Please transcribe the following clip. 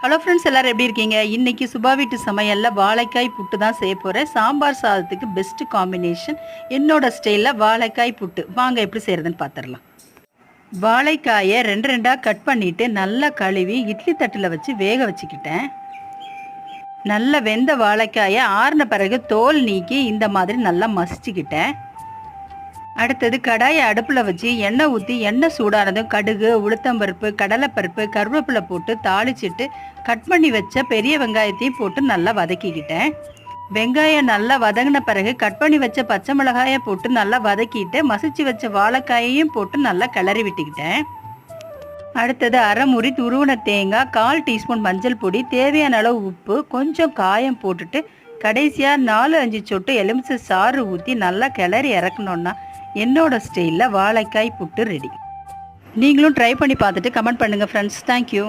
Hello friends, எல்லாரும் எப்படி இருக்கீங்க? இன்னைக்கு சுபா வீட்டு சமையல்ல வாழைக்காய் புட்டு தான் செய்ய போகிறேன். சாம்பார் சாதத்துக்கு பெஸ்ட் காம்பினேஷன். என்னோட ஸ்டைலில் வாழைக்காய் புட்டு. வாங்க எப்படி செய்கிறதுன்னு பார்த்துடலாம். வாழைக்காயை ரெண்டு ரெண்டாக கட் பண்ணிவிட்டு நல்லா கழுவி இட்லி தட்டில் வச்சு வேக வச்சுக்கிட்டேன். நல்லா வெந்த வாழைக்காயை ஆறின பிறகு தோல் நீக்கி இந்த மாதிரி நல்லா மசிச்சுக்கிட்டேன். அடுத்தது கடாயை அடுப்பில் வச்சு எண்ணெய் ஊற்றி எண்ணெய் சூடானதும் கடுகு, உளுத்தம்பருப்பு, கடலைப்பருப்பு, கருவேப்பிலை போட்டு தாளிச்சிட்டு கட் பண்ணி வச்ச பெரிய வெங்காயத்தையும் போட்டு நல்லா வதக்கிக்கிட்டேன். வெங்காயம் நல்லா வதங்கின பிறகு கட் பண்ணி வச்ச பச்சை மிளகாயை போட்டு நல்லா வதக்கிட்டு மசிச்சு வச்ச வாழைக்காயையும் போட்டு நல்லா கிளறி விட்டுக்கிட்டேன். அடுத்தது அரை முறி துருவன தேங்காய், 1/4 டீஸ்பூன் மஞ்சள் பொடி, தேவையான அளவு உப்பு, கொஞ்சம் காயம் போட்டுட்டு கடைசியாக 4-5 சொட்டு எலுமிச்சை சாறு ஊற்றி நல்லா கிளறி இறக்கணுன்னா என்னோட ஸ்டைலில் வாழைக்காய் புட்டு ரெடி. நீங்களும் ட்ரை பண்ணி பார்த்துட்டு கமெண்ட் பண்ணுங்கள் ஃப்ரெண்ட்ஸ். தேங்க்யூ.